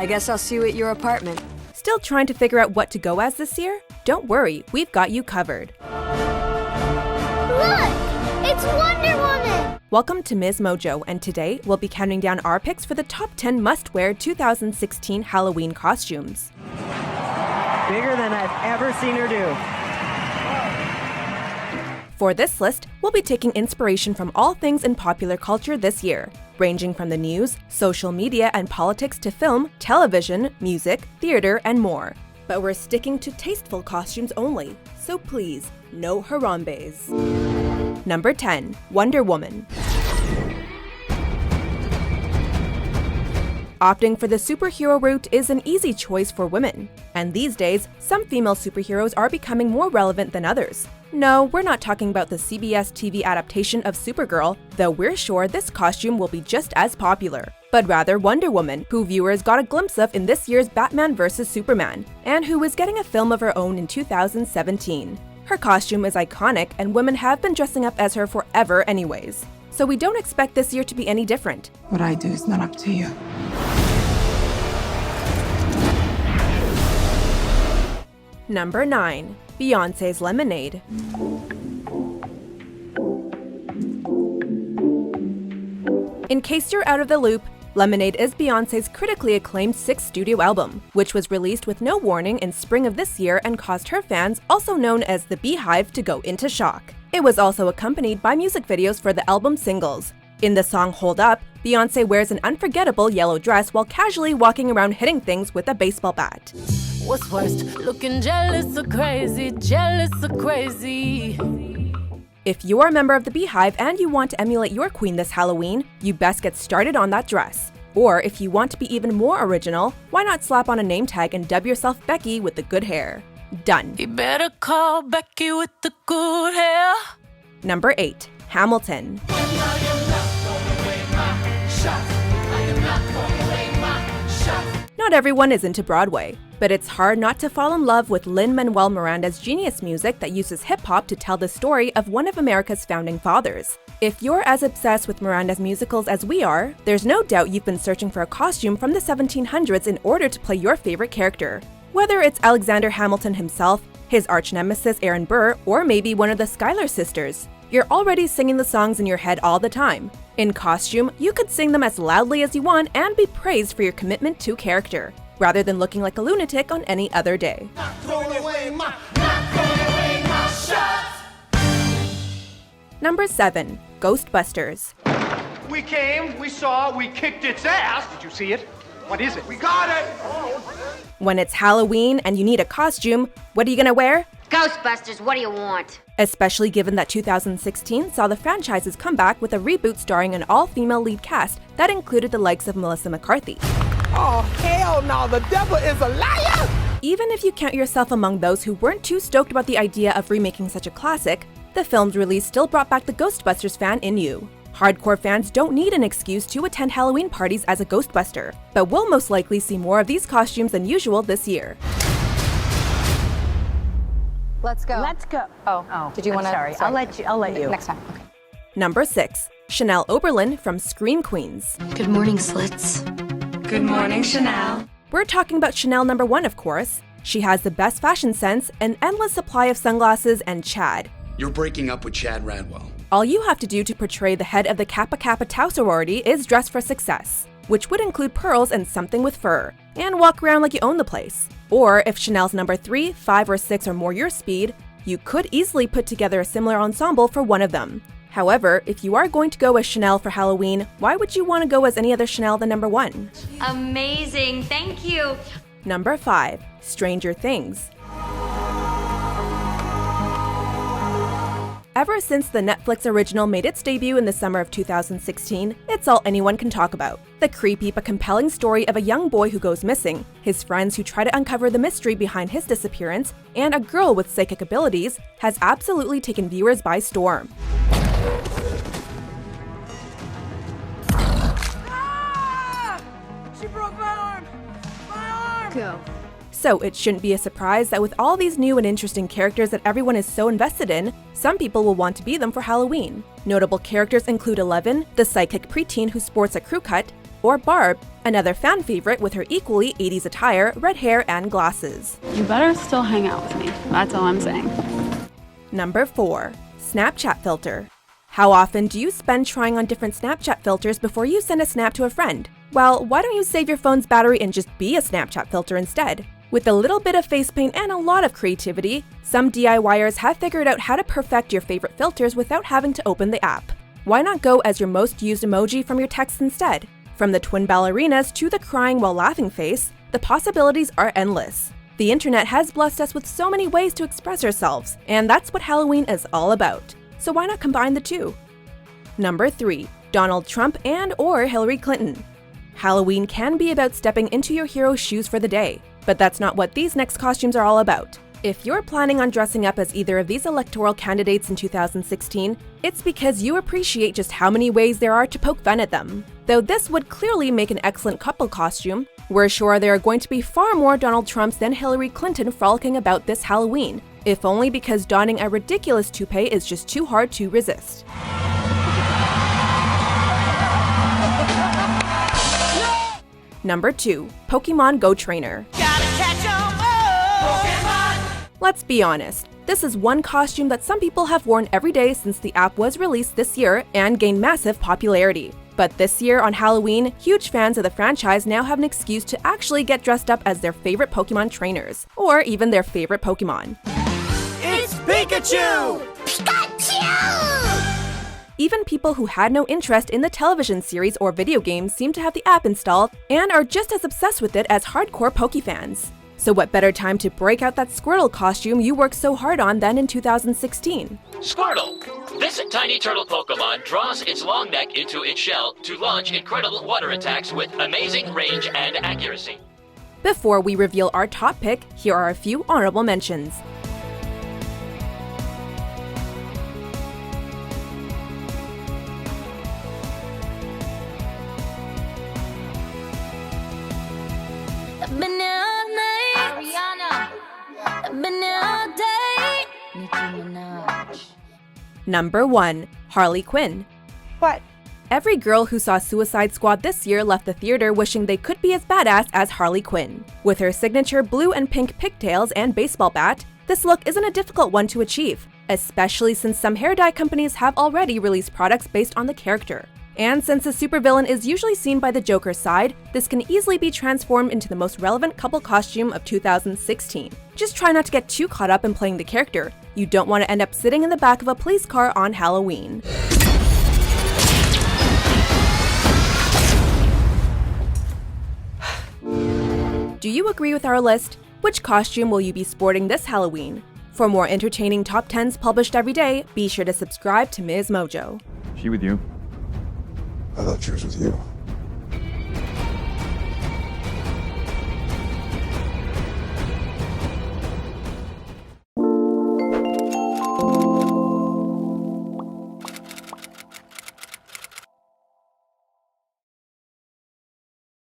I guess I'll see you at your apartment. Still trying to figure out what to go as this year? Don't worry, we've got you covered. Look! It's Wonder Woman! Welcome to Ms. Mojo, and today we'll be counting down our picks for the top 10 must-wear 2016 Halloween costumes. Bigger than I've ever seen her do. For this list, we'll be taking inspiration from all things in popular culture this year, ranging from the news, social media, and politics to film, television, music, theater, and more. But we're sticking to tasteful costumes only, so please, no Harambe's. Number 10. Wonder Woman. Opting for the superhero route is an easy choice for women, and these days, some female superheroes are becoming more relevant than others. No, we're not talking about the CBS TV adaptation of Supergirl, though we're sure this costume will be just as popular, but rather Wonder Woman, who viewers got a glimpse of in this year's Batman vs. Superman, and who is getting a film of her own in 2017. Her costume is iconic, and women have been dressing up as her forever anyways, so we don't expect this year to be any different. What I do is not up to you. Number 9. Beyoncé's Lemonade. In case you're out of the loop, Lemonade is Beyoncé's critically acclaimed 6th studio album, which was released with no warning in spring of this year and caused her fans, also known as the Beehive, to go into shock. It was also accompanied by music videos for the album singles. In the song Hold Up, Beyoncé wears an unforgettable yellow dress while casually walking around hitting things with a baseball bat. What's worst, looking jealous or crazy, jealous or crazy? If you're a member of the Beehive and you want to emulate your queen this Halloween, you best get started on that dress. Or if you want to be even more original, why not slap on a name tag and dub yourself Becky with the good hair? Done. You better call Becky with the good hair. Number 8. Hamilton. Not everyone is into Broadway, but it's hard not to fall in love with Lin-Manuel Miranda's genius music that uses hip-hop to tell the story of one of America's founding fathers. If you're as obsessed with Miranda's musicals as we are, there's no doubt you've been searching for a costume from the 1700s in order to play your favorite character. Whether it's Alexander Hamilton himself, his arch-nemesis Aaron Burr, or maybe one of the Schuyler sisters, you're already singing the songs in your head all the time. In costume, you could sing them as loudly as you want and be praised for your commitment to character, rather than looking like a lunatic on any other day. Number 7. Ghostbusters. We came, we saw, we kicked its ass. Did you see it? What is it? We got it! When it's Halloween and you need a costume, what are you gonna wear? Ghostbusters, what do you want? Especially given that 2016 saw the franchise's comeback with a reboot starring an all-female lead cast that included the likes of Melissa McCarthy. Oh, hell no, the devil is a liar! Even if you count yourself among those who weren't too stoked about the idea of remaking such a classic, the film's release still brought back the Ghostbusters fan in you. Hardcore fans don't need an excuse to attend Halloween parties as a Ghostbuster, but we'll most likely see more of these costumes than usual this year. Let's go. Let's go. Oh. Did you want to? Sorry. I'll let you. Next time. Okay. Number 6. Chanel Oberlin from Scream Queens. Good morning, Slits. Good morning, Chanel. We're talking about Chanel number 1, of course. She has the best fashion sense, an endless supply of sunglasses, and Chad. You're breaking up with Chad Radwell. All you have to do to portray the head of the Kappa Kappa Tau sorority is dress for success, which would include pearls and something with fur, and walk around like you own the place. Or if Chanel's number 3, 5, or 6 are more your speed, you could easily put together a similar ensemble for one of them. However, if you are going to go as Chanel for Halloween, why would you want to go as any other Chanel than number 1? Amazing, thank you. Number 5. Stranger Things. Ever since the Netflix original made its debut in the summer of 2016, it's all anyone can talk about. The creepy but compelling story of a young boy who goes missing, his friends who try to uncover the mystery behind his disappearance, and a girl with psychic abilities has absolutely taken viewers by storm. She broke my arm! My arm! Go. So it shouldn't be a surprise that with all these new and interesting characters that everyone is so invested in, some people will want to be them for Halloween. Notable characters include Eleven, the psychic preteen who sports a crew cut, or Barb, another fan favorite with her equally 80s attire, red hair, and glasses. You better still hang out with me. That's all I'm saying. Number 4. Snapchat filter. How often do you spend trying on different Snapchat filters before you send a snap to a friend? Well, why don't you save your phone's battery and just be a Snapchat filter instead? With a little bit of face paint and a lot of creativity, some DIYers have figured out how to perfect your favorite filters without having to open the app. Why not go as your most used emoji from your text instead? From the twin ballerinas to the crying while laughing face, the possibilities are endless. The internet has blessed us with so many ways to express ourselves, and that's what Halloween is all about. So why not combine the two? Number 3. Donald Trump and/or Hillary Clinton. Halloween can be about stepping into your hero's shoes for the day, but that's not what these next costumes are all about. If you're planning on dressing up as either of these electoral candidates in 2016, it's because you appreciate just how many ways there are to poke fun at them. Though this would clearly make an excellent couple costume, we're sure there are going to be far more Donald Trumps than Hillary Clinton frolicking about this Halloween, if only because donning a ridiculous toupee is just too hard to resist. Number 2. Pokemon Go Trainer. Let's be honest, this is one costume that some people have worn every day since the app was released this year and gained massive popularity. But this year on Halloween, huge fans of the franchise now have an excuse to actually get dressed up as their favorite Pokemon trainers, or even their favorite Pokemon. It's Pikachu! Even people who had no interest in the television series or video games seem to have the app installed and are just as obsessed with it as hardcore Pokefans. So what better time to break out that Squirtle costume you worked so hard on than in 2016? Squirtle! This tiny turtle Pokemon draws its long neck into its shell to launch incredible water attacks with amazing range and accuracy. Before we reveal our top pick, here are a few honorable mentions. Number 1. Harley Quinn. What? Every girl who saw Suicide Squad this year left the theater wishing they could be as badass as Harley Quinn. With her signature blue and pink pigtails and baseball bat, this look isn't a difficult one to achieve, especially since some hair dye companies have already released products based on the character. And since the supervillain is usually seen by the Joker's side, this can easily be transformed into the most relevant couple costume of 2016. Just try not to get too caught up in playing the character. You don't want to end up sitting in the back of a police car on Halloween. Do you agree with our list? Which costume will you be sporting this Halloween? For more entertaining top 10s published every day, be sure to subscribe to Ms. Mojo. She with you? I thought she was with you.